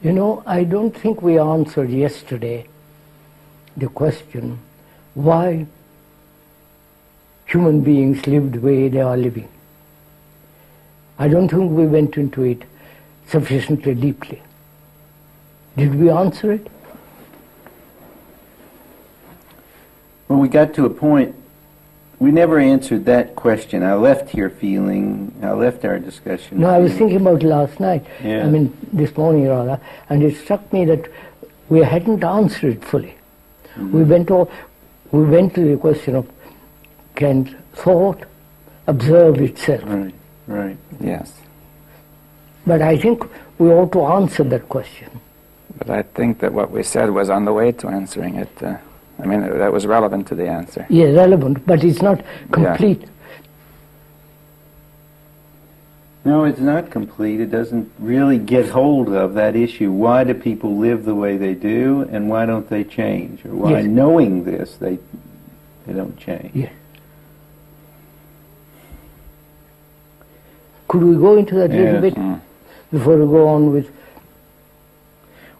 You know, I don't think we answered yesterday the question why human beings live the way they are living. I don't think we went into it sufficiently deeply. Did we answer it? Well, we got to a point, we never answered that question. I left our discussion. No, I was thinking about last night, Yeah. I mean this morning rather, and it struck me that we hadn't answered it fully. We went to the question of, can thought observe itself? Right, right. Yes. But I think we ought to answer that question. But I think that what we said was on the way to answering it. I mean, that was relevant to the answer. Yeah, relevant, but it's not complete. No, it's not complete. It doesn't really get hold of that issue. Why do people live the way they do, and why don't they change? Or why, Yes. knowing this, they don't change? Yeah. Could we go into that a little Yes. bit before we go on with...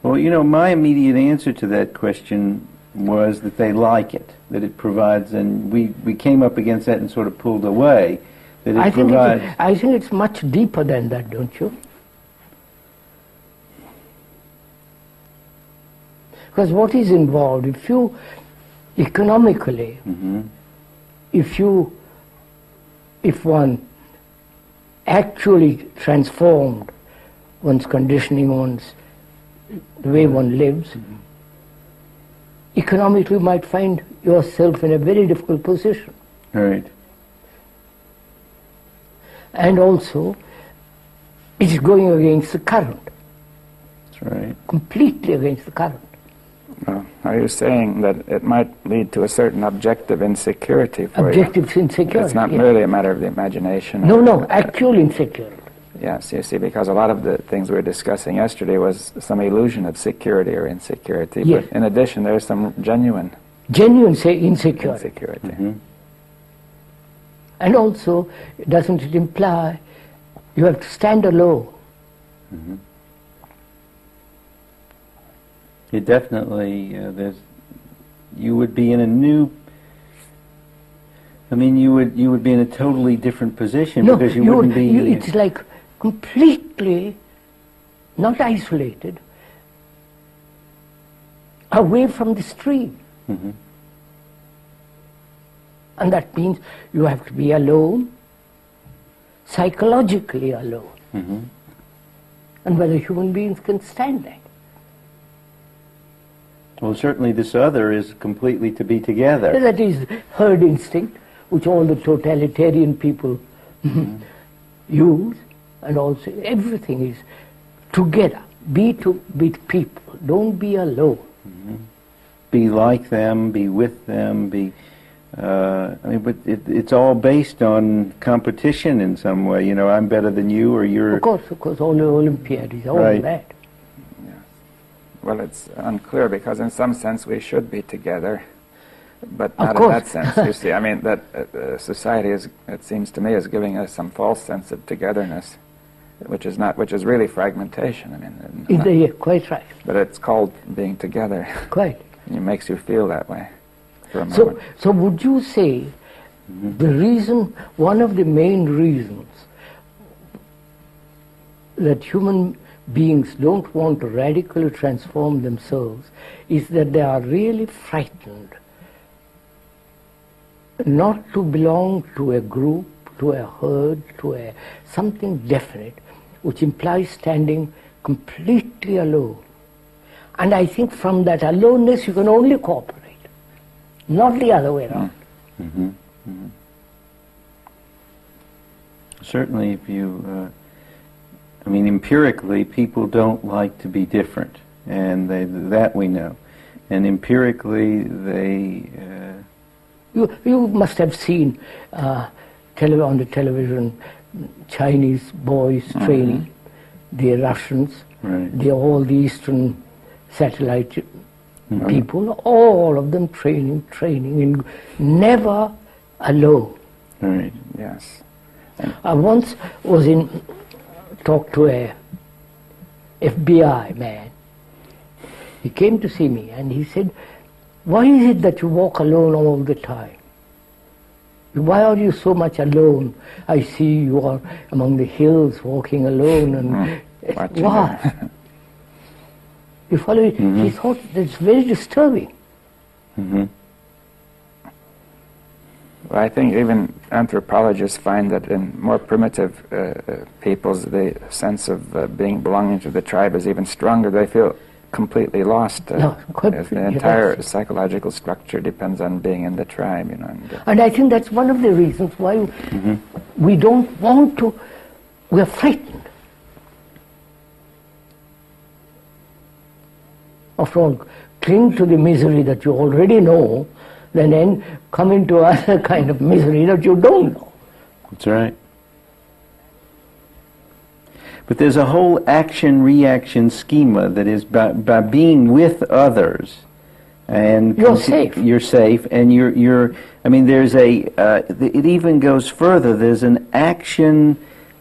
Well, you know, my immediate answer to that question was that they like it, that it provides, and we came up against that and sort of pulled away, that it provides... I think it's much deeper than that, don't you? Because what is involved, if you, economically, if one actually transformed one's conditioning, the way one lives, economically you might find yourself in a very difficult position. Right. And also, it's going against the current, That's right. completely against the current. Are you saying that it might lead to a certain objective insecurity for Objective insecurity. It's not yes. merely a matter of the imagination. No, actual insecurity. Yes, you see, because a lot of the things we were discussing yesterday was some illusion of security or insecurity. Yes. But in addition, there's some genuine Insecurity. And also, doesn't it imply you have to stand alone? It definitely, you would be in a new, I mean, you would be in a totally different position because you wouldn't be... it's like completely not isolated, away from the stream. And that means you have to be alone, psychologically alone. And whether human beings can stand that. Well, certainly this other is completely to be together. That is herd instinct, which all the totalitarian people use, and also everything is together. Be people. Don't be alone. Be like them, be with them, be... I mean, but it's all based on competition in some way. You know, I'm better than you, or you're... Of course, all the Olympiad is all Right. that. Well, it's unclear because in some sense we should be together, but Of not course. in that sense. You see, I mean, that society is, it seems to me, is giving us some false sense of togetherness, which is really fragmentation. I mean, Yeah, quite right. but it's called being together. Quite. It makes you feel that way for a moment. So would you say the reason, one of the main reasons that human beings don't want to radically transform themselves is that they are really frightened not to belong to a group, to a herd, to something definite, which implies standing completely alone. And I think from that aloneness you can only cooperate, not the other way around. Certainly if you... I mean, empirically, people don't like to be different, and that we know. And empirically, they... You must have seen on the television Chinese boys training, the Russians, all the Eastern satellite people, all of them training, and never alone. Right. Yes. I once talked to FBI man. He came to see me and he said, "Why is it that you walk alone all the time? Why are you so much alone? I see you are among the hills walking alone." And why? You follow it? He thought that's very disturbing. Well, I think even anthropologists find that in more primitive peoples, the sense of being belonging to the tribe is even stronger. They feel completely lost. As the entire psychological structure depends on being in the tribe, you know. And I think that's one of the reasons why we don't want to. We are frightened. After all, cling to the misery that you already know, then come into other kind of misery that you don't know. That's right. But there's a whole action-reaction schema that is by being with others, and you're safe. You're safe, and you're. I mean, there's a. It even goes further. There's an action.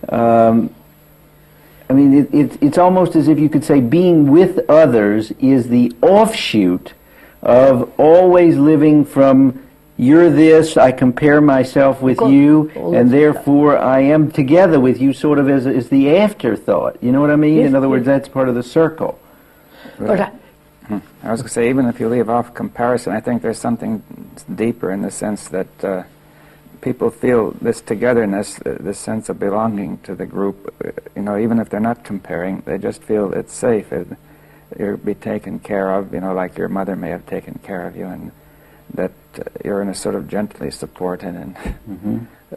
I mean, it's almost as if you could say being with others is the offshoot of always living from you're this, I compare myself with you, and therefore I am together with you, sort of as the afterthought. You know what I mean? Yes, in other words, that's part of the circle. But I was going to say, even if you leave off comparison, I think there's something deeper in the sense that people feel this togetherness, this sense of belonging to the group. You know, even if they're not comparing, they just feel it's safe. You'll be taken care of, you know, like your mother may have taken care of you, and that you're in a sort of gently supported, and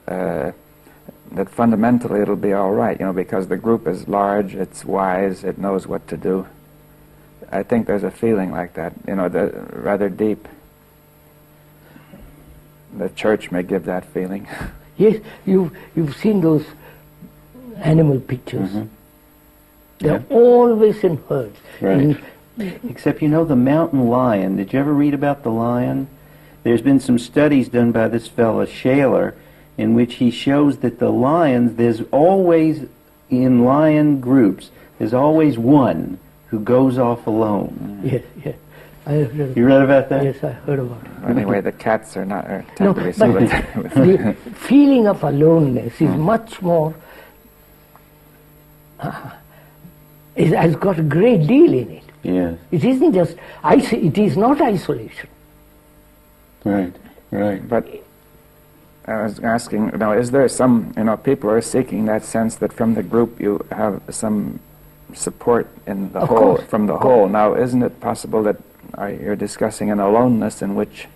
that fundamentally it'll be all right, you know, because the group is large, it's wise, it knows what to do. I think there's a feeling like that, you know, rather deep. The church may give that feeling. Yes, you've seen those animal pictures. They're always in herds. Right. Except, you know, the mountain lion. Did you ever read about the lion? There's been some studies done by this fellow Shaler in which he shows that the lions, there's always, in lion groups, there's always one who goes off alone. Yes, yes. You read about that? Yes, I heard about it. Anyway, the cats are not No, tend to be but the feeling of aloneness is much more, has got a great deal in it. Yes. It isn't just, it is not isolation. Right, right. But I was asking, now, is there some, you know, people are seeking that sense that from the group you have some support in the whole, from the whole. Now, isn't it possible that you're discussing an aloneness in which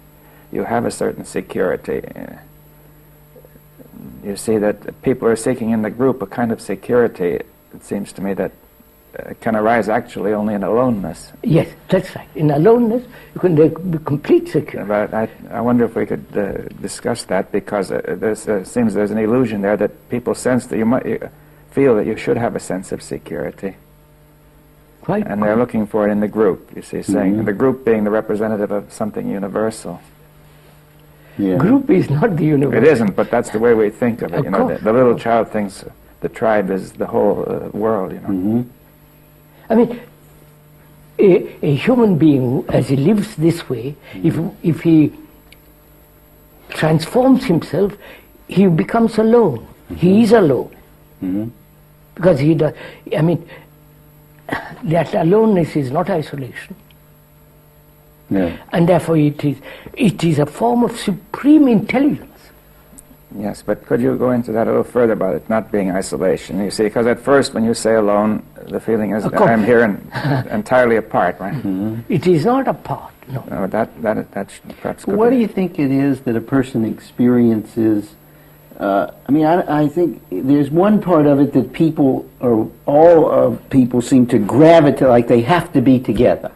you have a certain security? You see that people are seeking in the group a kind of security, it seems to me, that can arise actually only in aloneness. Yes, that's right. In aloneness, you can be complete security. But I wonder if we could discuss that, because there seems there's an illusion there that people sense that you might feel that you should have a sense of security. Right. And they're looking for it in the group, you see, saying the group being the representative of something universal. Yeah. Group is not the universe. It isn't, but that's the way we think of it. Of You know, course. the little child thinks the tribe is the whole world, you know. I mean, a human being, as he lives this way, if he transforms himself, he becomes alone. He is alone. Because he does, I mean, that aloneness is not isolation. Yeah. And therefore it is a form of supreme intelligence. Yes, but could you go into that a little further about it not being isolation? You see, because at first when you say alone, the feeling is that I'm here and entirely apart, right? It is not apart, no. No, that perhaps could What do be. you think it is that a person experiences? I mean, I think there's one part of it that people, or all of people, seem to gravitate, like they have to be together.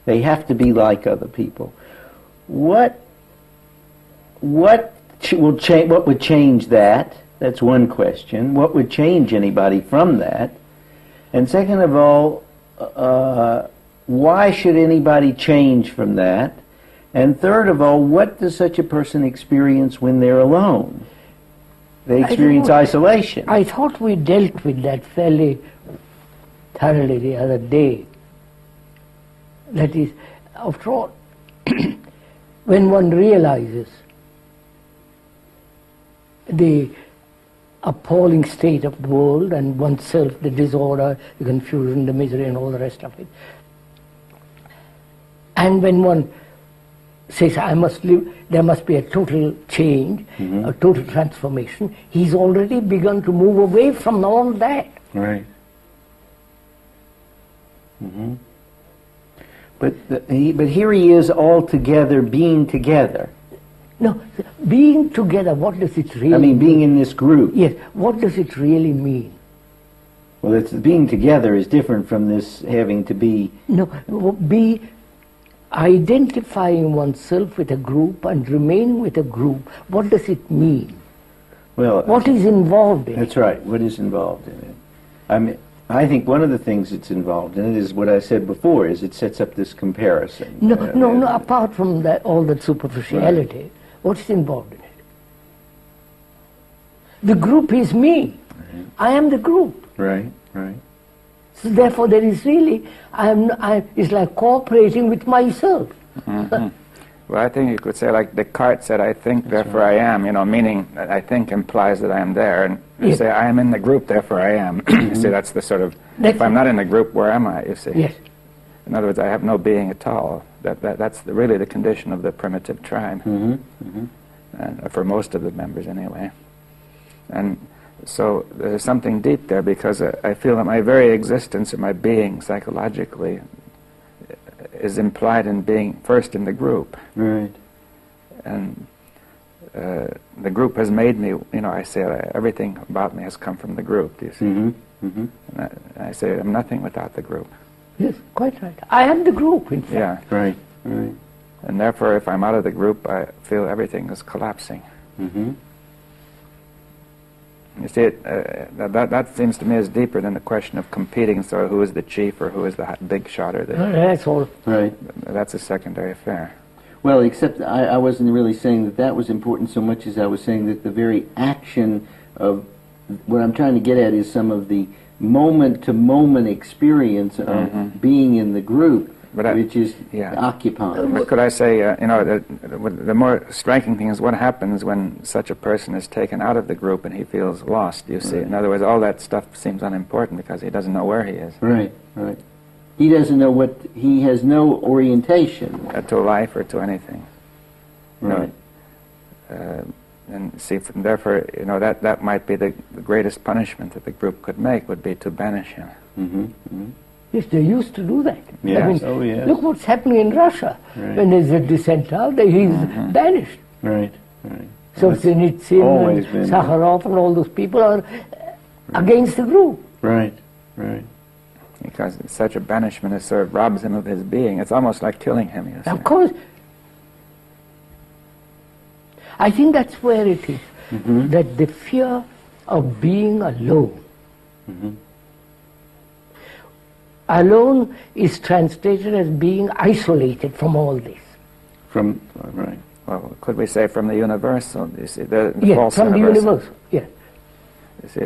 They have to be like other people. What would change that? That's one question. What would change anybody from that? And second of all, why should anybody change from that? And third of all, what does such a person experience when they're alone? They experience isolation. I thought we dealt with that fairly thoroughly the other day. That is, after all, when one realizes the appalling state of the world and oneself, the disorder, the confusion, the misery and all the rest of it, and when one says, I must live, there must be a total change, a total transformation, he's already begun to move away from all that. Right. But here he is all together, being together. No, being together, what does it really mean? I mean, being in this group. Yes, what does it really mean? Well, it's being together is different from this having to be... No, be identifying oneself with a group and remaining with a group. What does it mean? Well, what is involved in it? That's right, what is involved in it? I mean, I think one of the things that's involved in it is what I said before, is it sets up this comparison. No, apart from that, all that superficiality, right. What's involved in it? The group is me. Right. I am the group. Right, right. So therefore there is really, it's like cooperating with myself. Well, I think you could say, like Descartes said, I think, therefore I am, meaning that I think implies that I am there. And you say, I am in the group, therefore I am. You see, that's the sort of, if I'm not in the group, where am I, you see? Yes. In other words, I have no being at all. That's really the condition of the primitive tribe. And for most of the members, anyway. And so there's something deep there, because I feel that my very existence or my being, psychologically, is implied in being first in the group. Right. And the group has made me, I say everything about me has come from the group, do you see? And I say I'm nothing without the group. Yes, quite right. I am the group, in fact. Yeah. Right, right. And therefore, if I'm out of the group, I feel everything is collapsing. You see, that seems to me is deeper than the question of competing, so who is the chief or who is the big shot or the... That's all. Right. That's a secondary affair. Well, except I wasn't really saying that was important so much as I was saying that the very action of... What I'm trying to get at is some of the moment-to-moment experience of being in the group, which is occupying. But could I say, the more striking thing is what happens when such a person is taken out of the group and he feels lost, you see. In other words, all that stuff seems unimportant because he doesn't know where he is. Right, right. He doesn't know he has no orientation. To life or to anything. Right. And see, therefore, that might be the greatest punishment that the group could make, would be to banish him. Yes, they used to do that. Yes. I mean, look what's happening in Russia. Right. When there's a dissent out there, he's banished. Right, right. Solzhenitsyn and Sakharov and all those people are against the group. Right, right. Because such a banishment is sort of robs him of his being. It's almost like killing him, you see. Of course. I think that's where it is, that the fear of being alone. Alone is translated as being isolated from all this. Right. Well, could we say from the universal? You see, the yes, false from universal. the universal. Yes. You see,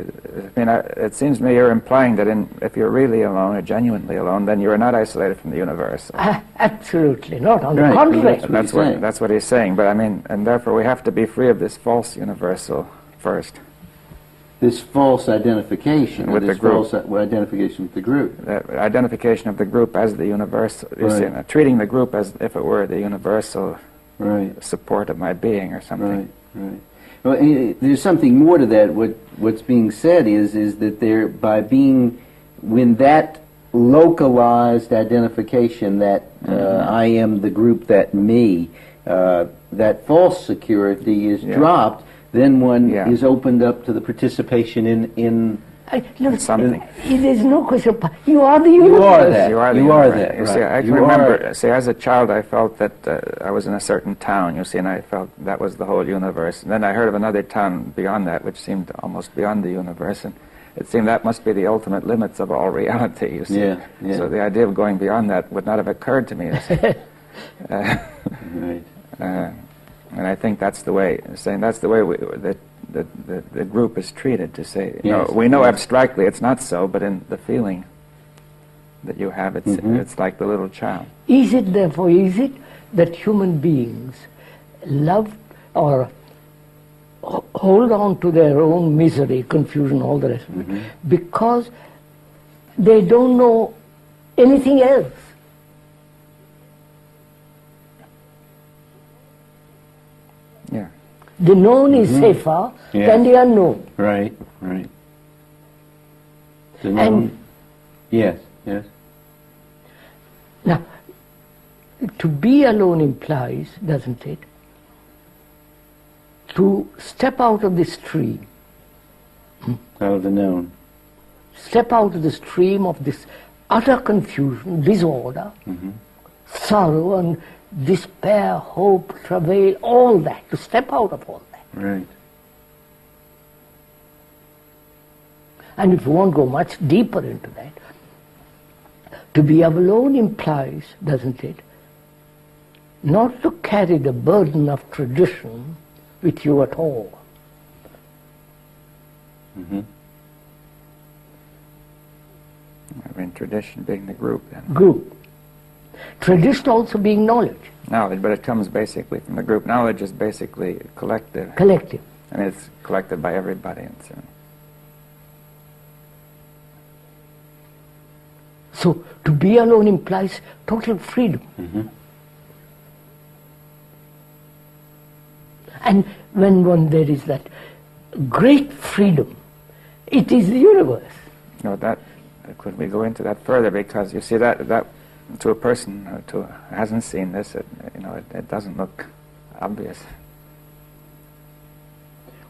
it seems to me you're implying that if you're really alone or genuinely alone, then you're not isolated from the universal. Absolutely not. On the contrary. That's what he's saying. But I mean, and therefore we have to be free of this false universal first. This false identification with the group. False identification with the group. The identification of the group as the universal. You see, treating the group as if it were the universal support of my being or something. Right. Well, there's something more to that. What's being said is that when that localized identification, that I am the group, that me, that false security is dropped, then one is opened up to the participation in something. There's no question. You are the universe. You are that. You see, I can remember. See, as a child, I felt that I was in a certain town. You see, and I felt that was the whole universe. And then I heard of another town beyond that, which seemed almost beyond the universe, and it seemed that must be the ultimate limits of all reality. You see. Yeah. So the idea of going beyond that would not have occurred to me. You see. And I think that's the way. Saying that's the way the group is treated. To say, we know abstractly it's not so, but in the feeling. that you have. It's like the little child. Is it therefore, is it that human beings love or hold on to their own misery, confusion, all the rest of it, because they don't know anything else? Yeah. The known is safer than the unknown. Right, right. The known, yes, yes. Now, to be alone implies, doesn't it, to step out of the stream. Out of the known. Step out of the stream of this utter confusion, disorder, sorrow and despair, hope, travail, all that, to step out of all that. Right. And if you want to go much deeper into that, to be alone implies, doesn't it, not to carry the burden of tradition with you at all. I mean, tradition being the group, then. Group. Tradition also being knowledge. Knowledge, but it comes basically from the group. Knowledge is basically collective. Collective. And it's collected by everybody. So to be alone implies total freedom. And when there is that great freedom, it is the universe. No, could we go into that further? Because you see that to a person who hasn't seen this, it doesn't look obvious.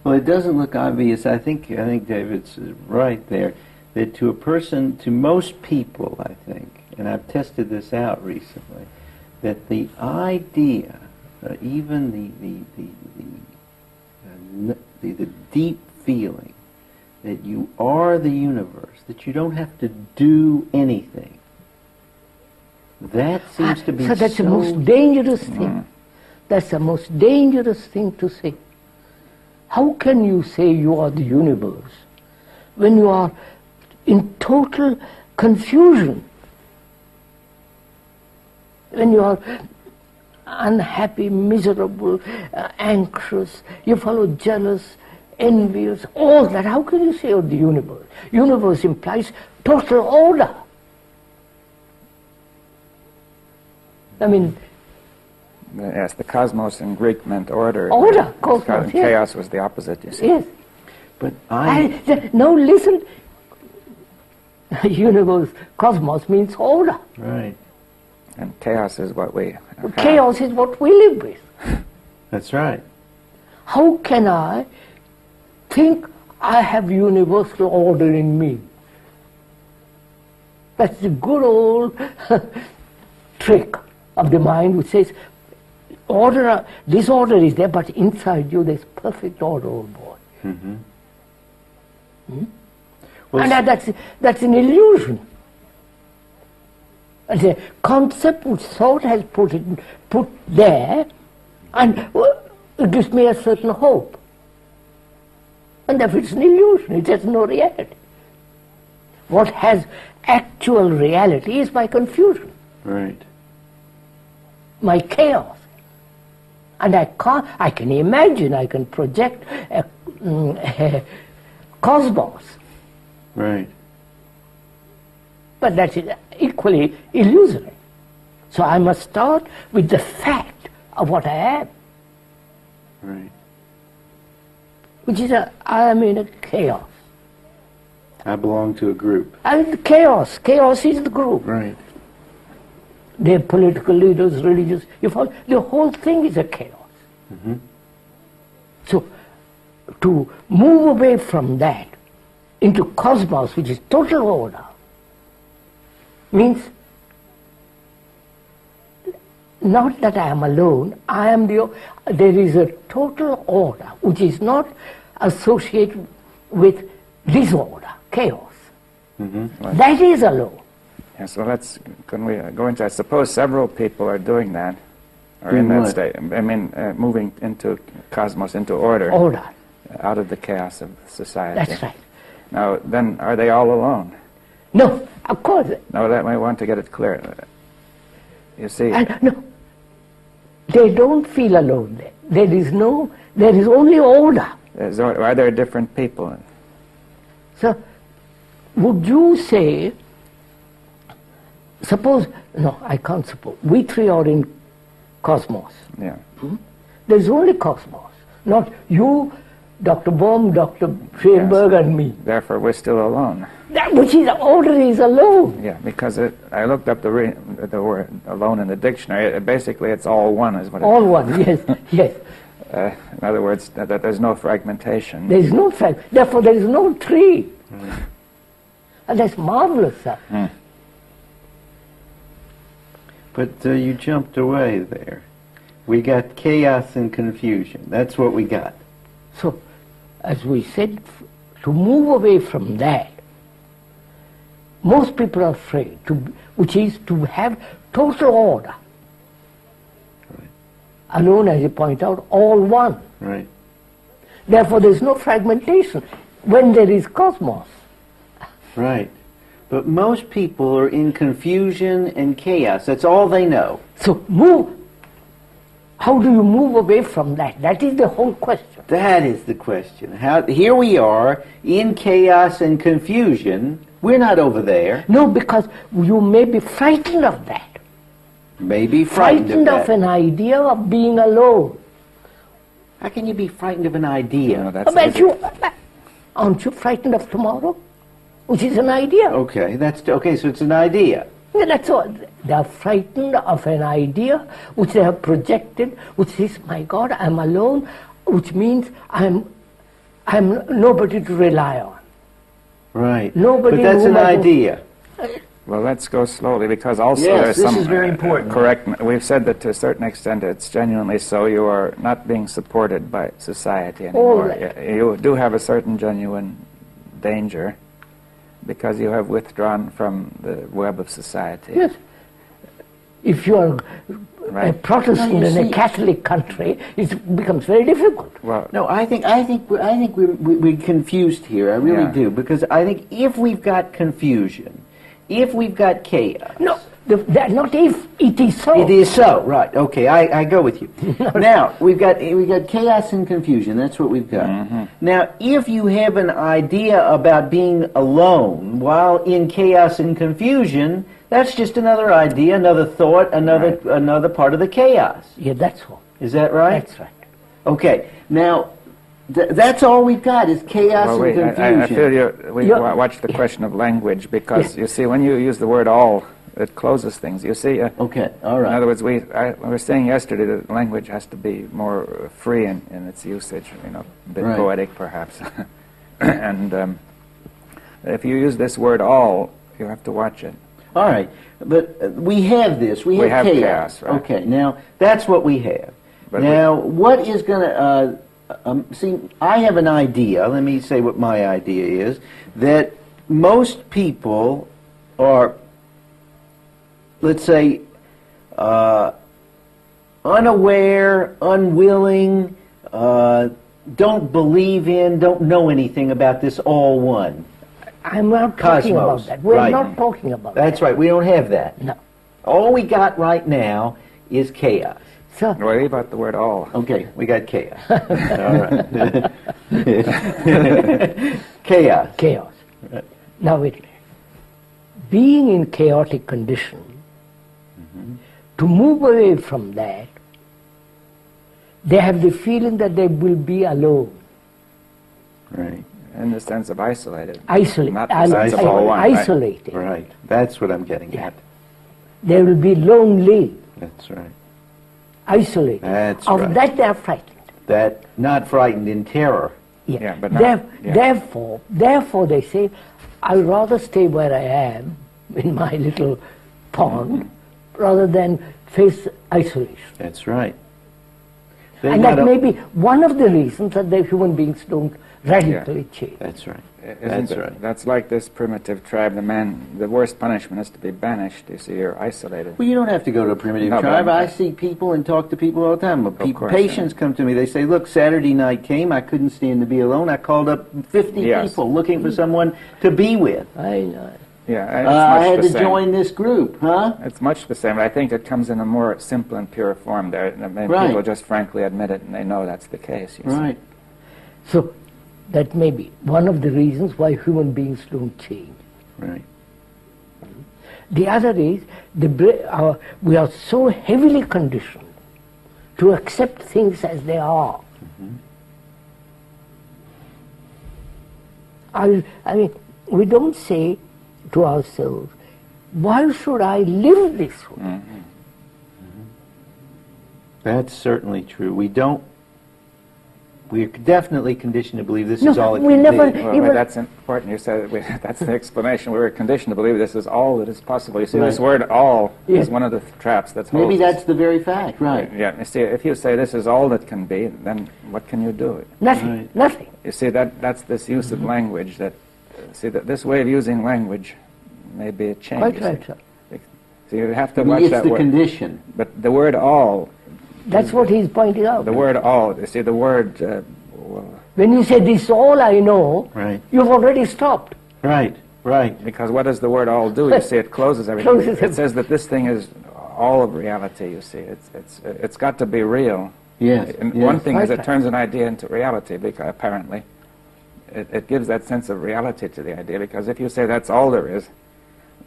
Well, it doesn't look obvious. I think David's right there. That to a person, to most people, I think, and I've tested this out recently, that the idea, even the deep feeling that you are the universe, that you don't have to do anything, that seems to be so that's the most dangerous thing. That's the most dangerous thing to say. How can you say you are the universe when you are in total confusion, when you are unhappy, miserable, anxious, you follow jealous, envious, all that? How can you say you're the universe? Universe implies total order. I mean, yes, the cosmos in Greek meant order. Order, cosmos, yes. Chaos was the opposite, you see. Yes. But no, listen. Universe, cosmos means order. Right. And chaos is what we have. Chaos is what we live with. That's right. How can I think I have universal order in me? That's the good old trick of the mind which says order, disorder is there, but inside you there's perfect order, old boy. Well, and that's an illusion. It's a concept which thought has put there, and it gives me a certain hope. And therefore it's an illusion, it has no reality. What has actual reality is my confusion. Right. My chaos. And I can imagine, I can project a cosmos. Right. But that's equally illusory. So I must start with the fact of what I am. Right. Which is I am in a chaos. I belong to a group. And chaos. Chaos is the group. Right. They're political leaders, religious. You follow? The whole thing is a chaos. So to move away from that into cosmos, which is total order, means not that I am alone, there is a total order which is not associated with disorder, chaos. That is alone. Yeah, so can we go into, I suppose several people are doing that, or in that state. I mean, moving into cosmos, into order. Order. Out of the chaos of society. That's right. Now, then, are they all alone? No, Of course. No, that might want to get it clear. You see, No, they don't feel alone there. There is only order. are there different people? So, would you say, suppose, no, I can't suppose, we three are in cosmos. Yeah. There's only cosmos, not you, Dr. Bohm, Dr. Shainberg, and me. Therefore, we're still alone. That which is order is alone. Yeah, because I looked up the word alone in the dictionary. Basically, it's all one, is what it is. All one, yes, yes. In other words, that there's no fragmentation. There is no fact. Therefore, there is no tree. And that's marvelous, sir. But you jumped away there. We got chaos and confusion. That's what we got. So, as we said, to move away from that, most people are afraid, which is to have total order. Right. Alone, as you point out, all one. Right. Therefore, there is no fragmentation when there is cosmos. Right. But most people are in confusion and chaos. That's all they know. So, how do you move away from that? That is the whole question. That is the question. Here we are in chaos and confusion. We're not over there. No, because you may be frightened of that. Maybe frightened of an idea of being alone. How can you be frightened of an idea? No, that's Aren't you frightened of tomorrow? Which is an idea. Okay, so it's an idea. Yeah, that's all. They are frightened of an idea which they have projected, which says, my God, I'm alone, which means I'm nobody to rely on. Right. Nobody. But that's an idea. Well, let's go slowly, because also Yes, there's this some is very important. correct. We've said that to a certain extent it's genuinely so. You are not being supported by society anymore. Right. You do have a certain genuine danger, because you have withdrawn from the web of society. Yes. If you are a Right. Protestant No, you in a see- Catholic country, it becomes very difficult. Well, No, I think we're confused here. I really Yeah. do, because I think if we've got confusion, if we've got chaos, No, not if, it is so. it is so. Right. Okay, I go with you. Now we've got chaos and confusion. That's what we've got. Now, if you have an idea about being alone while in chaos and confusion, that's just another idea, another thought, another part of the chaos. Yeah, that's all. Is that right? That's right. Okay. Now, that's all we've got is chaos well, wait, and confusion. I feel we watch the question of language, because you see, when you use the word all, it closes things. You see, Okay. All right. in other words, we were saying yesterday that language has to be more free in its usage, a bit Right. poetic perhaps. And if you use this word all, you have to watch it. All right, but we have this. We have chaos, right. Okay, now that's what we have. But now, what is going to see? I have an idea. Let me say what my idea is. That most people are, let's say, unaware, unwilling, don't believe in, don't know anything about this all one. I'm not talking Cosmos, about that. We're right. not talking about That's that. right. We don't have that. No. All we got right now is chaos. So, Well, leave out the word all. Okay, we got chaos. All right. Chaos. chaos. Now wait a minute. Being in chaotic condition, to move away from that, they have the feeling that they will be alone. Right. In the sense of isolated. Isolated. Not the sense of all one. Isolated. Right. That's what I'm getting Yeah. at. They will be lonely, That's right. isolated. That's of right. that they are frightened. That not frightened in terror. Yeah, but not- yeah. Therefore they say, I'd rather stay where I am in my little pond rather than face isolation. That's right. And that may be one of the reasons that the human beings don't radically change. That's right. Isn't That's it? right. That's like this primitive tribe. The worst punishment is to be banished. You see, you're isolated. Well, you don't have to go to a primitive No, but tribe. I'm- I see people and talk to people all the time. course, Patients come to me. They say, look, Saturday night came. I couldn't stand to be alone. I called up 50 Yes. people looking for someone to be with. I know. Yeah, I it's had much to the same. join this group, huh? It's much the same. I think it comes in a more simple and pure form there. And Right. people just frankly admit it, and they know that's the case. You Right. So that may be one of the reasons why human beings don't change. Right. The other is we are so heavily conditioned to accept things as they are. I mean, we don't say to ourselves, why should I live this way? That's certainly true. We're definitely conditioned to believe this is all it we can never- be. Well, that's important. You said that's the explanation. We were conditioned to believe this is all that is possible. You see, this word "all" is one of the traps that's Maybe that's the very fact, right? Yeah. You see, if you say this is all that can be, then what can you do? Nothing, Right. nothing. You see, that's this use of language. That this way of using language may be a change. Quite you see. right, sir. So you have to I mean, watch it's that the word. condition. But the word "all," That's what he's pointing out. the word "all." You see, the word. When you say this is all I know, Right. you've already stopped. Right. Right. Because what does the word "all" do? You see, it closes everything. Closes It everything. says that this thing is all of reality. You see, it's got to be real. Yes. And yes. one thing is Right. it turns an idea into reality. Because apparently, it gives that sense of reality to the idea. Because if you say that's all there is,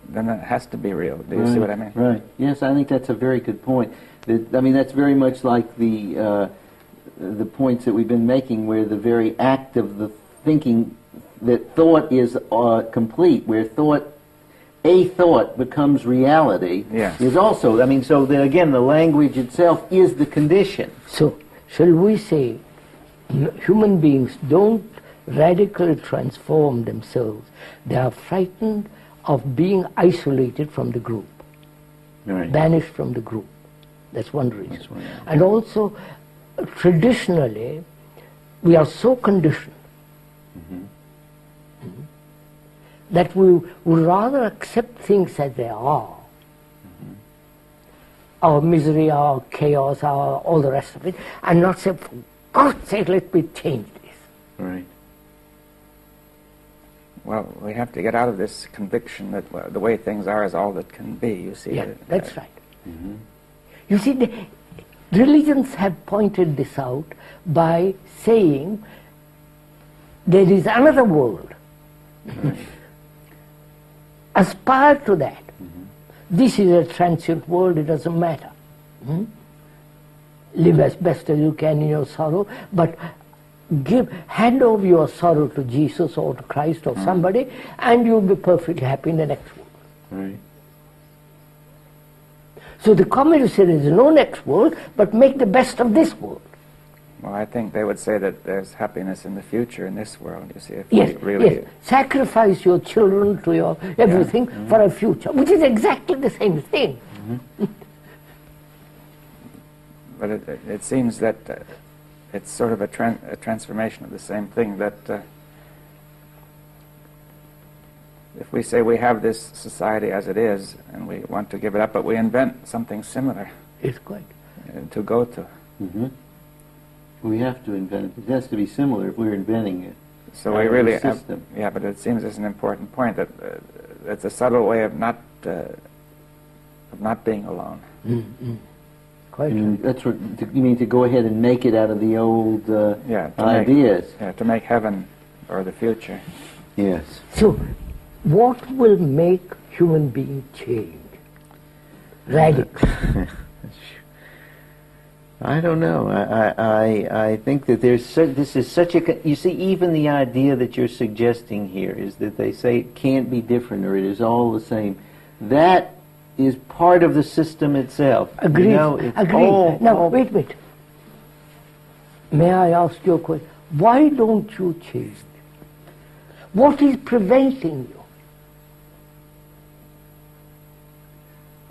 then it has to be real. Do you see what I mean? Right. Yes, I think that's a very good point. I mean, that's very much like the points that we've been making, where the very act of the thinking, that thought is complete, where a thought becomes reality, Yes. is also, I mean, so that again, the language itself is the condition. So, shall we say, human beings don't radically transform themselves. They are frightened of being isolated from the group, Right. banished from the group. That's one reason. That's one. And also, traditionally, we are so conditioned that we would rather accept things as they are. Our misery, our chaos, all the rest of it, and not say, for God's sake, let me change this. Right. Well, we have to get out of this conviction that the way things are is all that can be. You see. Yeah, that's right. You see, the religions have pointed this out by saying there is another world. Aspire to that. This is a transient world, it doesn't matter. Live as best as you can in your sorrow, but hand over your sorrow to Jesus or to Christ or somebody, and you'll be perfectly happy in the next world. Right. So the communist said there is no next world, but make the best of this world. Well, I think they would say that there's happiness in the future in this world. You see, if Yes, we really. yes. Sacrifice your children to your everything for a future, which is exactly the same thing. But it seems that it's sort of a transformation of the same thing, that if we say we have this society as it is and we want to give it up, but we invent something similar It's quite. to go to. We have to invent it. It has to be similar if we're inventing it. So we really have, system. yeah, but it seems it's an important point that it's a subtle way of not being alone. Quite. That's what you mean, to go ahead and make it out of the old Yeah, to ideas. to make heaven or the future. Yes. So, what will make human beings change? Radically. I don't know. I think that this is such a... You see, even the idea that you're suggesting here is that they say It can't be different, or it is all the same. That is part of the system itself. Agreed. You know, it's Agreed. all- Now, all- wait. May I ask you a question? Why don't you change? What is preventing you?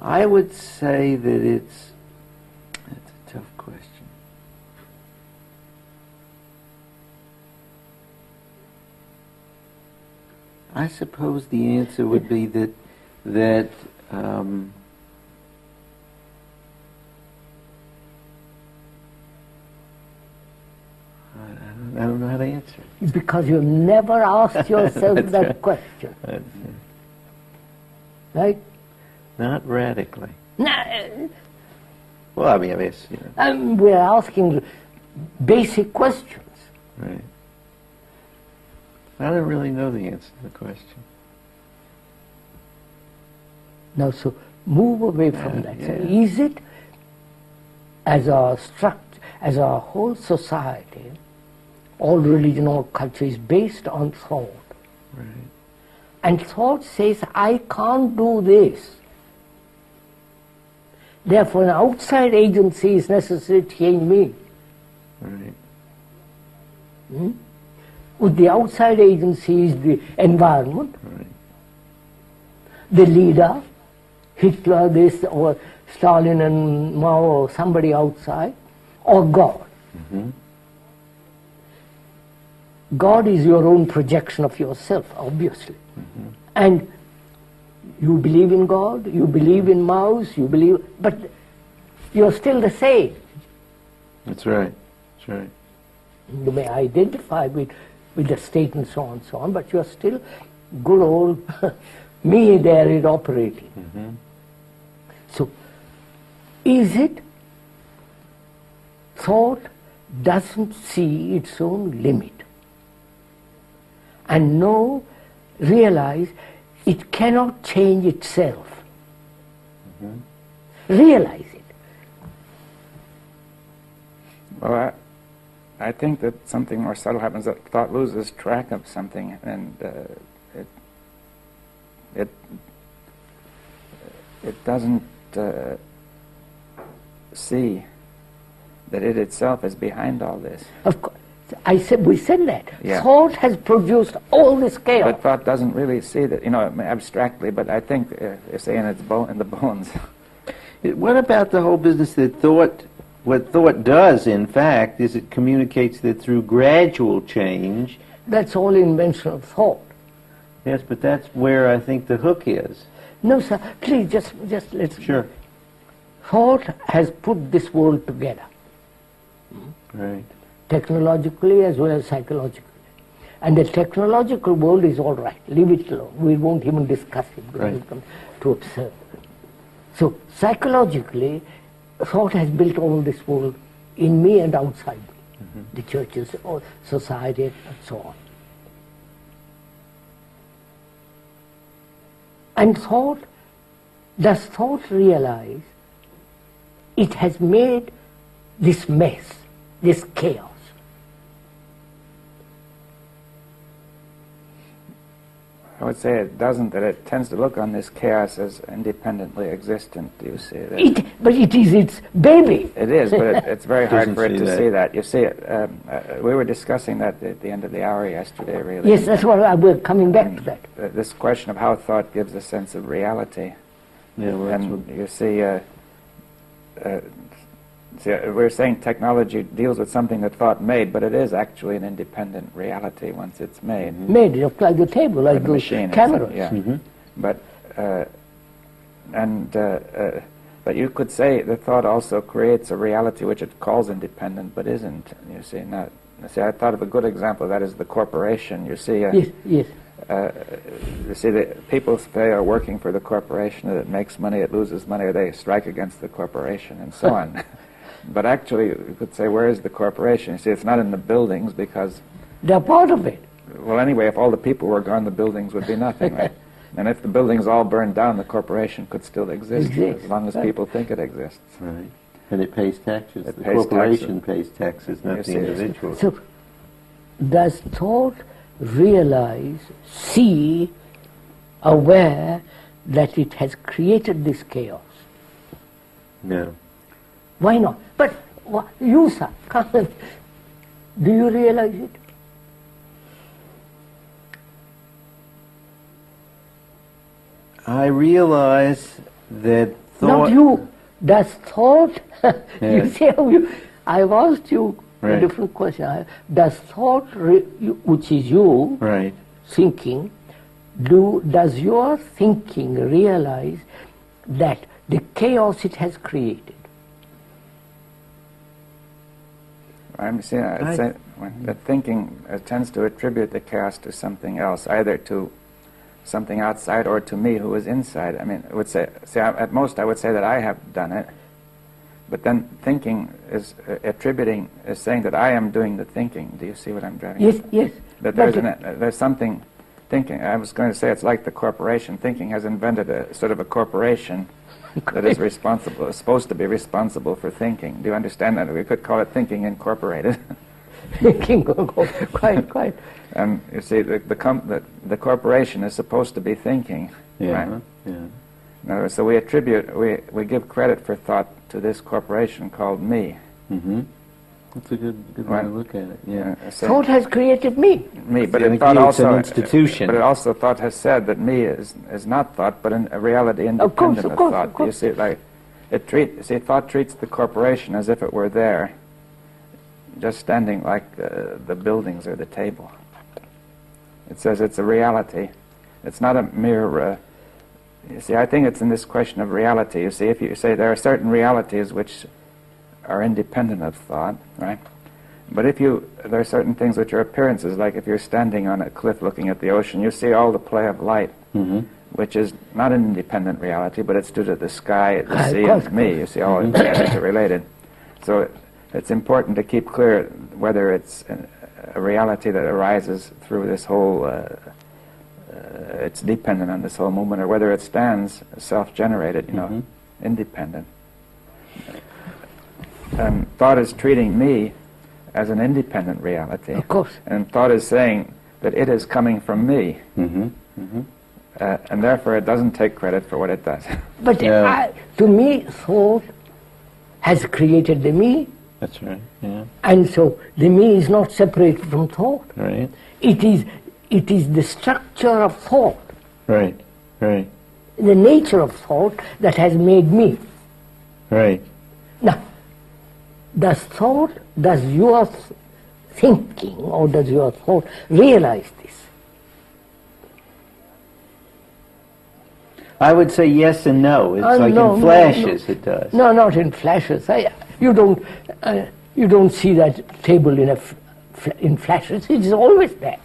I would say that that's a tough question. I suppose the answer would be that I don't know how to answer. Because you've never asked yourself That's that right. question. right? Not radically. Nah, Well, I mean, it's, you know. we're asking basic questions. Right. I don't really know the answer to the question. Now, so move away from that. So is it, as our structure, as our whole society, all religion, all culture is based on thought. Right. And thought says, I can't do this. Therefore, an outside agency is necessary to change me. Right. With the outside agency is the environment, Right. the leader, Hitler, this, or Stalin and Mao, or somebody outside, or God. God is your own projection of yourself, obviously. And you believe in God, you believe in Mao's, you believe, but you're still the same. That's right. That's right. You may identify with the state and so on, but you're still good old me there is operating. So, is it thought doesn't see its own limit and realize it cannot change itself. Realize it. Well, I think that something more subtle happens, that thought loses track of something, and it doesn't see that it itself is behind all this. Of course, we said that. Yeah. Thought has produced all this chaos. But thought doesn't really see that, abstractly, but I think, say in the bones. What about the whole business that what thought does, in fact, is it communicates that through gradual change. That's all invention of thought. Yes, but that's where I think the hook is. No, sir, please, just let's... Sure. Thought has put this world together. Right. Technologically as well as psychologically. And the technological world is all right. Leave it alone. We won't even discuss it because it comes to absurd. So, psychologically, thought has built all this world in me and outside me. The churches, or society, and so on. And does thought realize it has made this mess, this chaos? I would say it doesn't, that it tends to look on this chaos as independently existent, do you see that? But it is its baby. It is, but it's very hard Doesn't for it see to that. see that. You see it, we were discussing that at the end of the hour yesterday, really. Yes, that's what we're coming back to that. This question of how thought gives a sense of reality. Yeah, well, that's And you see, we're saying technology deals with something that thought made, but it is actually an independent reality once it's made. Made it like the table, like the the machine, cameras. yeah. But but you could say that thought also creates a reality which it calls independent, but isn't. You see, not. See, I thought of a good example of that is the corporation. You see, Yes, yes. you see, the people say are working for the corporation, that it makes money, it loses money, or they strike against the corporation, and so on. But actually, you could say, where is the corporation? You see, it's not in the buildings because... They're part of it. Well, anyway, if all the people were gone, the buildings would be nothing, right? And if the buildings all burned down, the corporation could still exist as long as people think it exists. right. And it pays taxes. It The pays corporation pays taxes, not You the see, individual. So, does thought realize, see, aware that it has created this chaos? No. Why not? But you, sir, do you realize it? I realize that thought... Not you. Does thought... You Yes. see how I've asked you a Right. different question. Does thought, which is you, Right. thinking, does your thinking realize that the chaos it has created? I'm saying, I'd say that thinking tends to attribute the chaos to something else, either to something outside or to me who is inside. I mean, I would say, at most I would say that I have done it, but then thinking is is saying that I am doing the thinking. Do you see what I'm driving Yes, at? yes. That there's something thinking. I was going to say it's like the corporation. Thinking has invented a sort of a corporation that is responsible, is supposed to be responsible for thinking. Do you understand that? We could call it Thinking Incorporated. Thinking, quite. You see, the corporation is supposed to be thinking. Yeah. Right? Yeah. In other words, so we give credit for thought to this corporation called me. Mm-hmm. That's a good way to look at it. Yeah. So Thought has created me. but And it thought it's also an institution. But it also thought has said that me is not thought, but a reality independent of thought. You see, like thought treats the corporation as if it were there, just standing like the buildings or the table. It says it's a reality. It's not a mere. You see, I think it's in this question of reality. You see, if you say there are certain realities which are independent of thought, right? But there are certain things which are appearances, like if you're standing on a cliff looking at the ocean, you see all the play of light, which is not an independent reality, but it's due to the sky, the sea, and me. You see, all it's related. So it's important to keep clear whether it's a reality that arises through this whole, it's dependent on this whole movement, or whether it stands self-generated, independent. Thought is treating me as an independent reality. Of course. And thought is saying that it is coming from me. And therefore it doesn't take credit for what it does. But to me, thought has created the me. That's right. Yeah. And so the me is not separated from thought. Right. It is the structure of thought, Right. Right. the nature of thought that has made me. Right. Now, does your thinking or does your thought realize this? I would say yes and no. It's like in flashes. It does. No, not in flashes. You don't see that table in flashes. It is always there.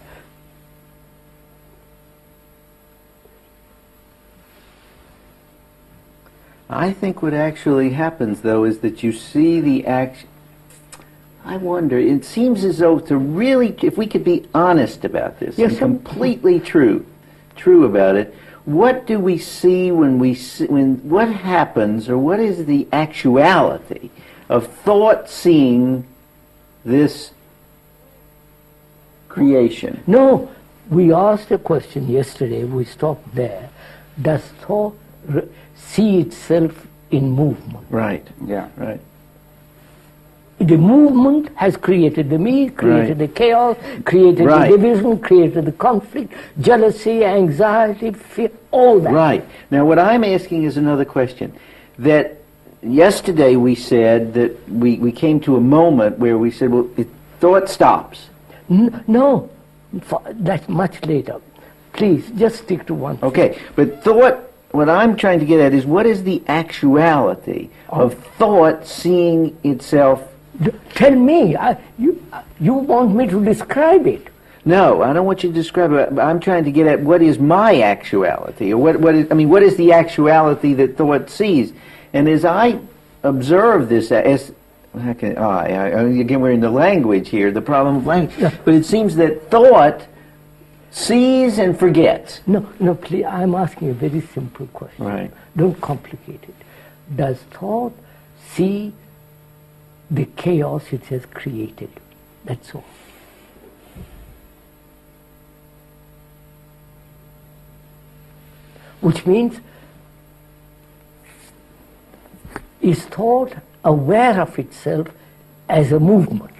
I think what actually happens, though, is that you see the action. I wonder, it seems as though if we could be honest about this, Yes, and completely true about it, what do we see what happens, or what is the actuality of thought seeing this creation? No, we asked a question yesterday, we stopped there. Does thought see itself in movement? Right. Yeah. Right. The movement has created the me, created the chaos, created Right. the division, created the conflict, jealousy, anxiety, fear, all that. Right. Now, what I'm asking is another question. That yesterday we said that we came to a moment where we said, well, thought stops. No, that's much later. Please, just stick to one thing. Okay, but thought, what I'm trying to get at is what is the actuality of thought seeing itself? Tell me, you want me to describe it. No, I don't want you to describe it. I'm trying to get at what is my actuality, or what is the actuality that thought sees? And as I observe this, again, we're in the language here, the problem of language. Yeah. But it seems that thought sees and forgets. No, please, I'm asking a very simple question. Right. Don't complicate it. Does thought see the chaos it has created? That's all. Which means, is thought aware of itself as a movement?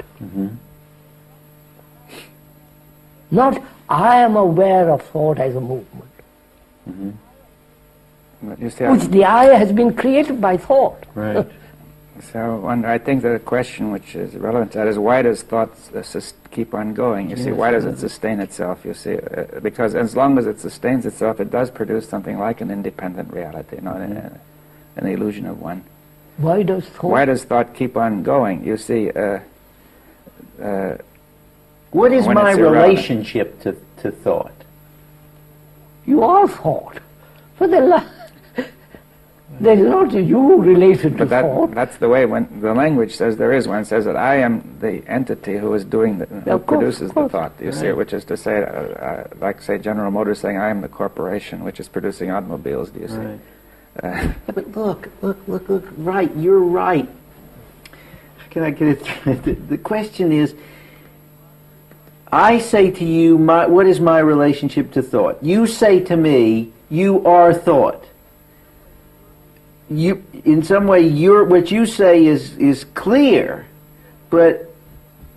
Not, I am aware of thought as a movement. But you see, Which the I has been created by thought. Right. So I think the question which is relevant to that is, why does thought keep on going? You see, why does it sustain itself? You see, because as long as it sustains itself, it does produce something like an independent reality, not an illusion of one. Why does thought keep on going? You see, What is when my it's irrelevant. relationship to thought? You are thought. For there is not you related to thought. That's the way when the language says there is one. It says that I am the entity who is doing who produces the thought. You see it, which is to say, like say General Motors saying, I am the corporation which is producing automobiles. Do you see? Right. But look, right, you're right. How can I get it through? The question is, I say to you, what is my relationship to thought? You say to me, you are thought. You, in some way, what you say is clear, but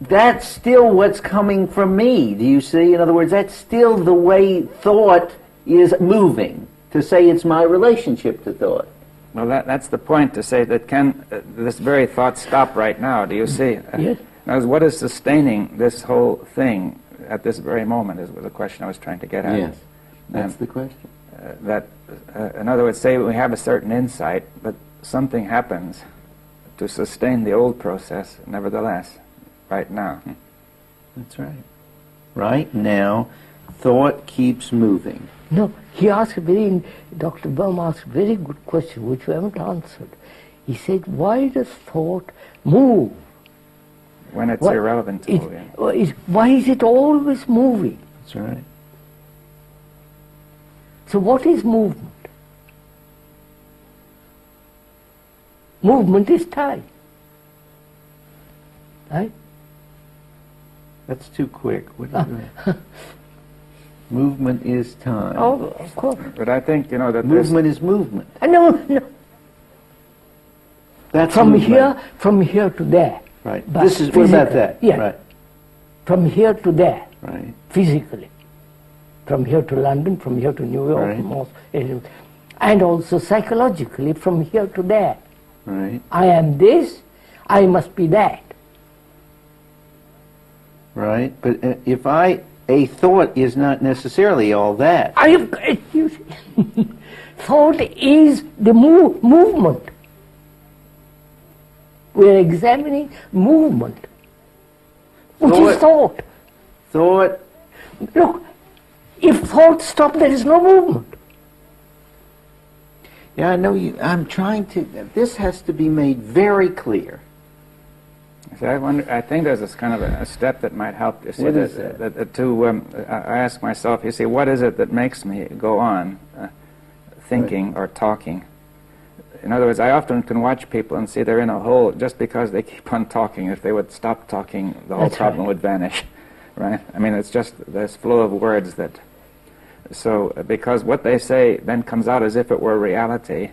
that's still what's coming from me. Do you see? In other words, that's still the way thought is moving. To say it's my relationship to thought. Well, that's the point, to say that can this very thought stop right now? Do you see? Yes. Now, what is sustaining this whole thing at this very moment is the question I was trying to get at. Yes, that's the question. In other words, say we have a certain insight, but something happens to sustain the old process, nevertheless, right now. That's right. Right now, thought keeps moving. No, Dr. Bohm asked a very good question which we haven't answered. He said, why does thought move? When it's irrelevant to you. Why is it always moving? That's right. So what is movement? Movement is time. Right? That's too quick. What do you mean? Movement is time. Oh, of course. But I think, that movement is movement. No. That's from movement. From here to there. Right. But What about that? Yeah. Right. From here to there. Right. Physically. From here to London, from here to New York, Right. And also psychologically, from here to there. Right. I am this, I must be that. Right. But if a thought is not necessarily all that. Thought is the movement. We are examining movement, which is thought. Thought. Look, if thought stops, there is no movement. Yeah, I know you. I'm trying to. This has to be made very clear. So I think there's this kind of a step that might help. You see, What is that? I ask myself, you see, what is it that makes me go on thinking or talking? In other words, I often can watch people and see they're in a hole just because they keep on talking. If they would stop talking, the whole problem would vanish, right? I mean, it's just this flow of words that... So, because what they say then comes out as if it were reality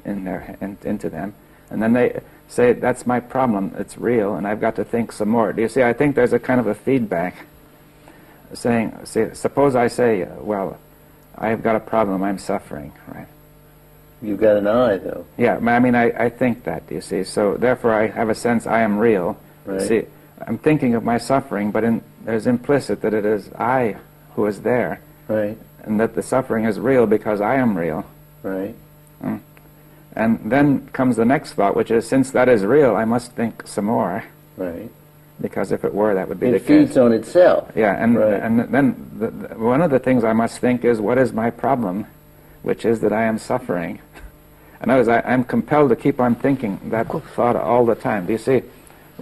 into them, and then they say, that's my problem, it's real, and I've got to think some more. Do you see, I think there's a kind of a feedback saying, suppose I say, well, I've got a problem, I'm suffering, right? You've got an eye, though. Yeah, I mean, I think that, you see, so therefore I have a sense I am real. Right. See, I'm thinking of my suffering, but there's implicit that it is I who is there. Right. And that the suffering is real because I am real. Right. And then comes the next thought, which is, since that is real, I must think some more. Right. Because if it were, that would be the case. It feeds on itself. Yeah, and Right. then one of the things I must think is, what is my problem, which is that I am suffering. In other words, I'm compelled to keep on thinking that thought all the time. Do you see?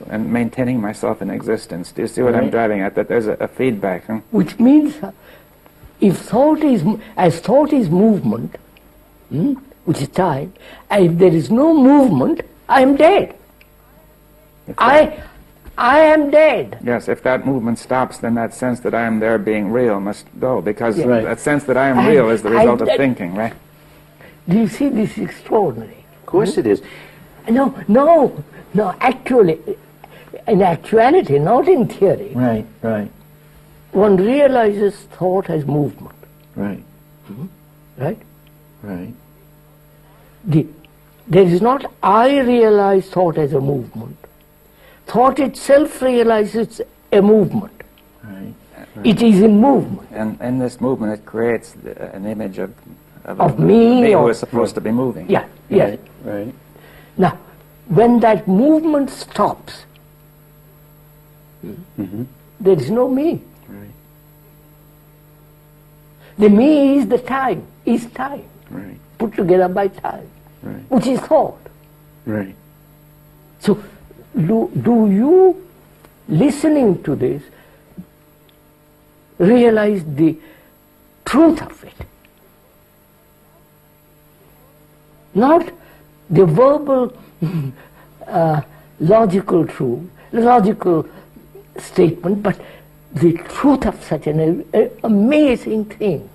And maintaining myself in existence. Do you see what I'm driving at? That there's a feedback. Which means, if thought is movement, which is time, and if there is no movement, I am dead. I am dead. Yes, if that movement stops, then that sense that I am there being real must go, because that sense that I am real is the result of thinking, right? Do you see, this is extraordinary? Of course it is. No, actually, in actuality, not in theory. Right, right, One realizes thought as movement. right, Right? right. There is not I realize thought as a movement. Thought itself realizes a movement. Right. It is in movement. And in this movement, it creates an image of me who is supposed to be moving. Yeah, yes. Right. Now, when that movement stops, there is no me. Right. The me is the time, is time, Right. put together by time, Right. which is thought. Right. So, do you, listening to this, realize the truth of it? Not the verbal, logical truth, logical statement, but the truth of such an amazing thing.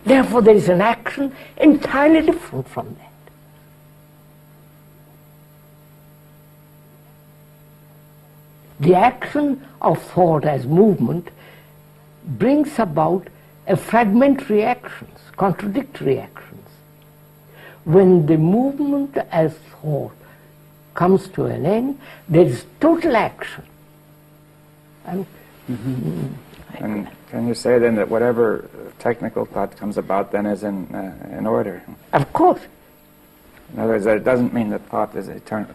Therefore, there is an action entirely different from that. The action of thought as movement brings about a fragmentary actions, contradictory actions. When the movement as thought comes to an end, there is total action. And can you say then that whatever technical thought comes about then is in order? Of course. In other words, that it doesn't mean that thought is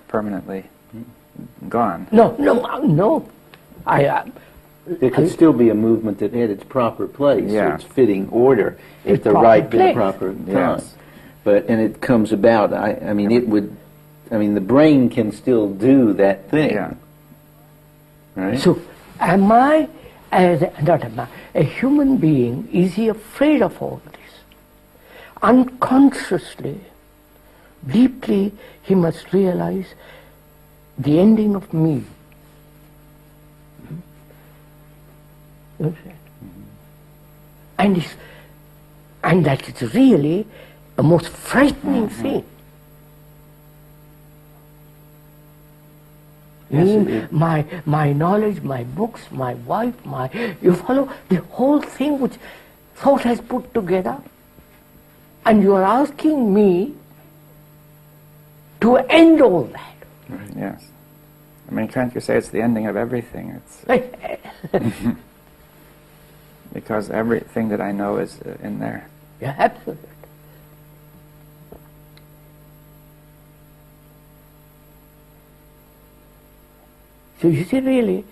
permanently gone. No. There could still be a movement that had its proper place, Yeah. its fitting order, Its at the proper right and place. proper time. Yes. And it comes about. I mean, the brain can still do that thing. Yeah. Right. So, am I, a human being, is he afraid of all this? Unconsciously, deeply, he must realize the ending of me. You understand? And that is really a most frightening thing. Yes, My knowledge, my books, my wife, you follow the whole thing which thought has put together, and you are asking me to end all that. Right. Yes. I mean, can't you say it's the ending of everything? It's because everything that I know is in there. Yeah, absolutely. So you see, really,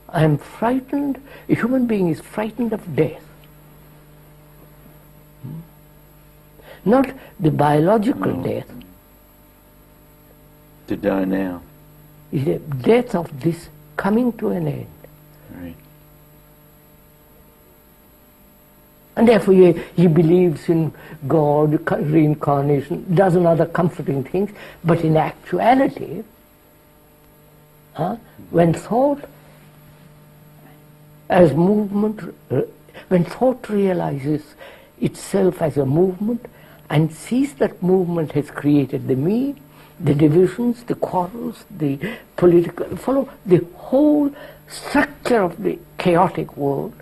I am frightened, a human being is frightened of death. Not the biological death, to die now. is the death of this coming to an end. Right. And therefore he believes in God, reincarnation, dozen other comforting things, but in actuality, when thought as movement, when thought realizes itself as a movement and sees that movement has created the me, the divisions, the quarrels, the political, the whole structure of the chaotic world,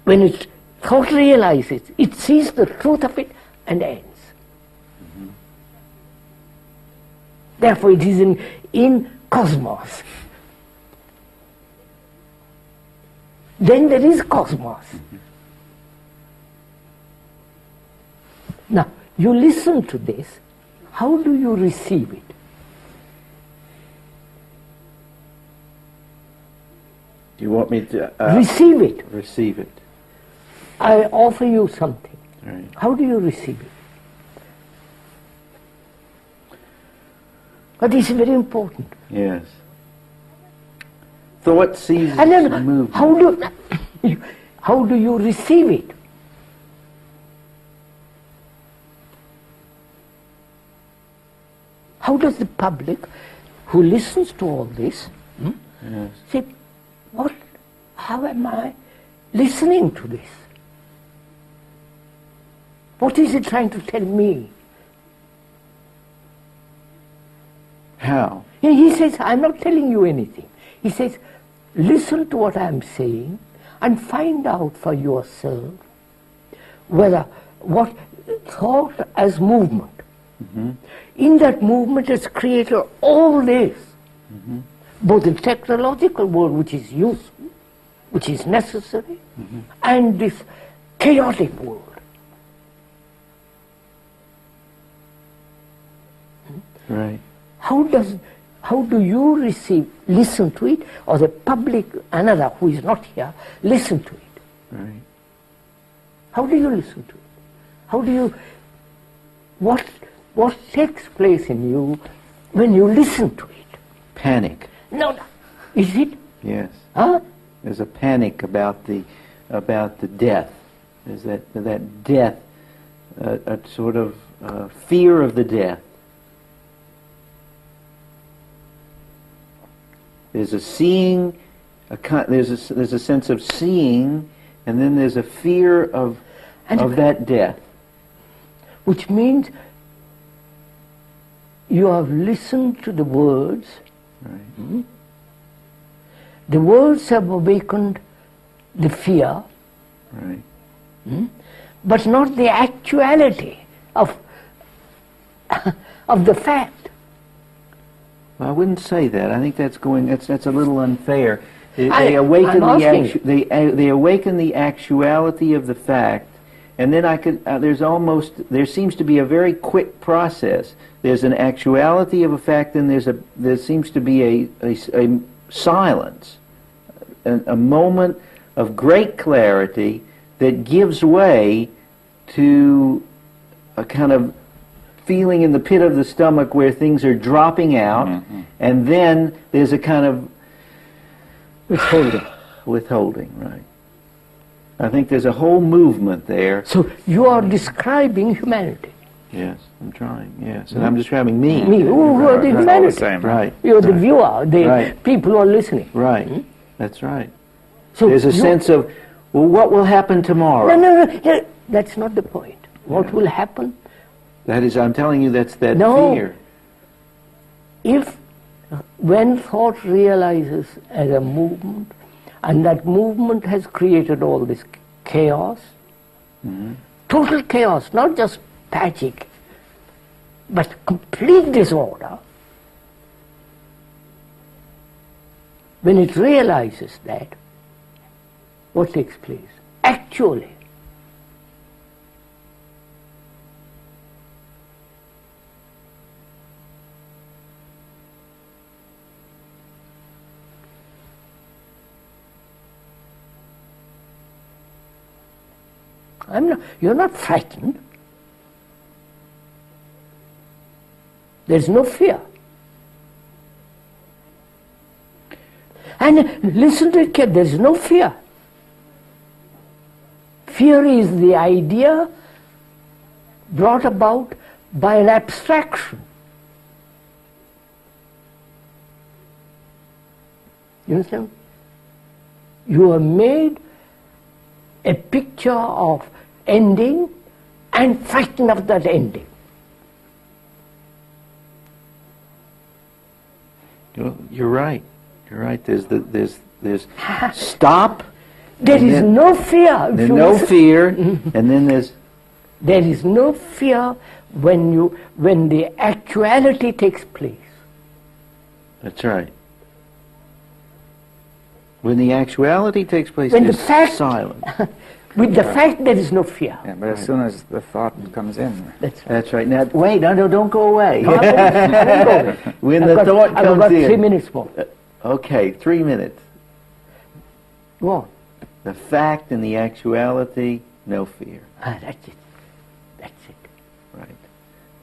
when it thought realizes, it sees the truth of it and ends. Therefore it is in cosmos. Then there is cosmos. Now, you listen to this, how do you receive it? Do you want me to Receive it. receive it? I offer you something. Right. How do you receive it? But this is very important. Yes. Thought sees And then movement. how do you receive it? How does the public who listens to all this Yes. say, how am I listening to this? What is it trying to tell me? How? He says, I'm not telling you anything. He says, listen to what I'm saying and find out for yourself whether what thought as movement. In that movement has created all this, both the technological world, which is useful, which is necessary, and this chaotic world. Right. How do you listen to it, or the public, another who is not here, listen to it? Right. How do you listen to it? How do you, what takes place in you when you listen to it? Panic. No, is it? Yes. Huh? There's a panic about the death. There's that death, a sort of fear of the death. There's a seeing, there's a sense of seeing, and then there's a fear of that death. Which means you have listened to the words. Right. The words have awakened the fear, Right. but not the actuality of the fact. Well, I wouldn't say that. I think that's a little unfair. They I'm awaken asking. they awaken the actuality of the fact, and then there seems to be a very quick process. There's an actuality of a fact, and there seems to be a silence, a moment of great clarity that gives way to a kind of feeling in the pit of the stomach where things are dropping out, and then there's a kind of withholding, right. I think there's a whole movement there. So you are describing humanity. Yes, I'm trying, yes. And I'm describing me. Me, who are the All the humanity. same. Right. You're the viewer, the Right. people who are listening. Right. That's right. So There's a sense of, well, what will happen tomorrow? No, that's not the point. What will happen? That is, I'm telling you, that's that No. fear. When thought realizes as a movement, and that movement has created all this chaos, total chaos, not just patching, but complete disorder, when it realizes that, what takes place? Actually, you're not frightened. There's no fear. And listen to it carefully, there's no fear. Fear is the idea brought about by an abstraction. You understand? You have made a picture of ending and frightened of that ending. You're right. You're right. There's stop. There is no fear. There's no fear, and then there is no fear when the actuality takes place. That's right. When the actuality takes place, When the there's fact- silence. With the fact there is no fear. Yeah, but as soon as the thought comes in, That's right. That's right. Now, wait, no, don't go away. I won't go away. When I've the got- thought I've comes got in. 3 minutes more. Okay, 3 minutes. Go on. The fact and the actuality, no fear. That's it. That's it. Right.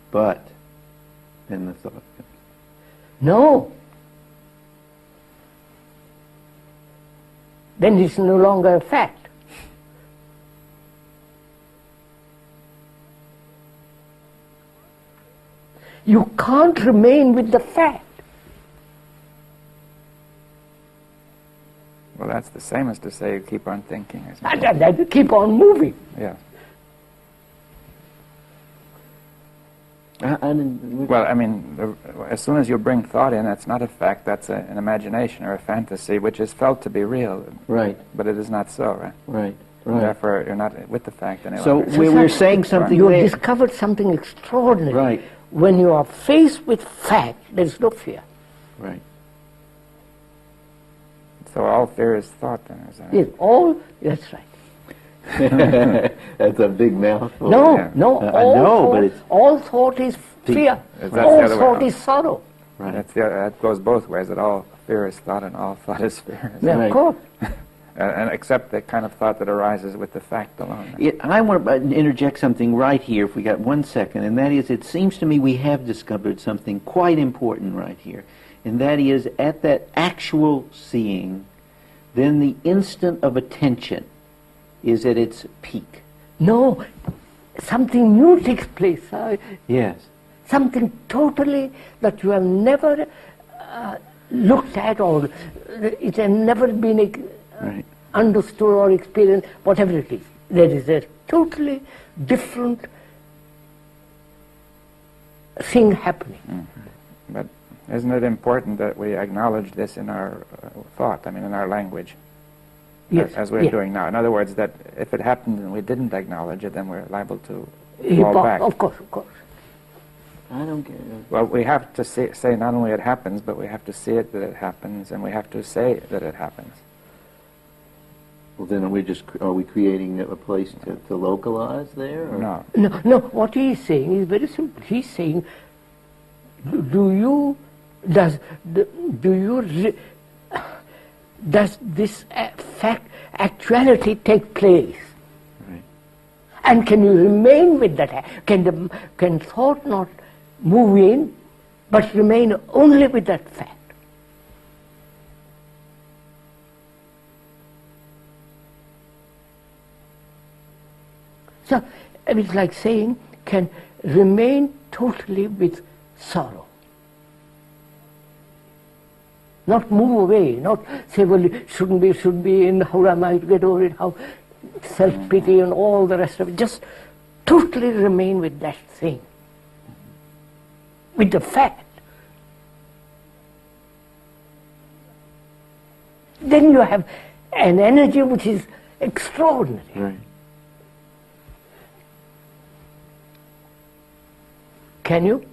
But then the thought comes. No. Then it's no longer a fact. You can't remain with the fact. well, that's the same as to say you keep on thinking, isn't it? And keep on moving. Yeah. And Well, I mean, as soon as you bring thought in, that's not a fact, that's an imagination or a fantasy, which is felt to be real, right, but it is not so, right? right, And right. therefore, you're not with the fact any So longer. we're saying something You have there. discovered something extraordinary. Right, When you are faced with fact, there is no fear. right. So all fear is thought, then, is that? Yes, all, that's right. That's a big mouthful. No, Yeah. no. I know, but it's all thought is fear. That's the All other way thought around. is sorrow. right. That goes both ways, that all fear is thought and all thought is fear. Yeah, Right. of course. And except the kind of thought that arises with the fact alone. I want to interject something right here, if we got 1 second, and that is, it seems to me we have discovered something quite important right here, and that is, at that actual seeing, then the instant of attention is at its peak. No, something new takes place. Yes. Something totally that you have never looked at, or it has never been Right. understood or experienced, whatever it is. There is a totally different thing happening. But isn't it important that we acknowledge this in our thought, in our language, Yes. as we're yeah. doing now? In other words, that if it happened and we didn't acknowledge it, then we're liable to Yeah, fall back. Of course, of course. I don't get it. Well, we have to say not only it happens, but we have to see it that it happens, and we have to say that it happens. Well, then are we creating a place to localize there? Or? No. No, what he is saying is very simple. He's saying, does this actuality take place? Right. And can you remain with that? Can thought not move in, but remain only with that fact? So it's like saying, can remain totally with sorrow. Not move away, not say, well, it should be, and how am I to get over it, how self-pity and all the rest of it. Just totally remain with that thing, with the fact. Then you have an energy which is extraordinary. Right. Can you?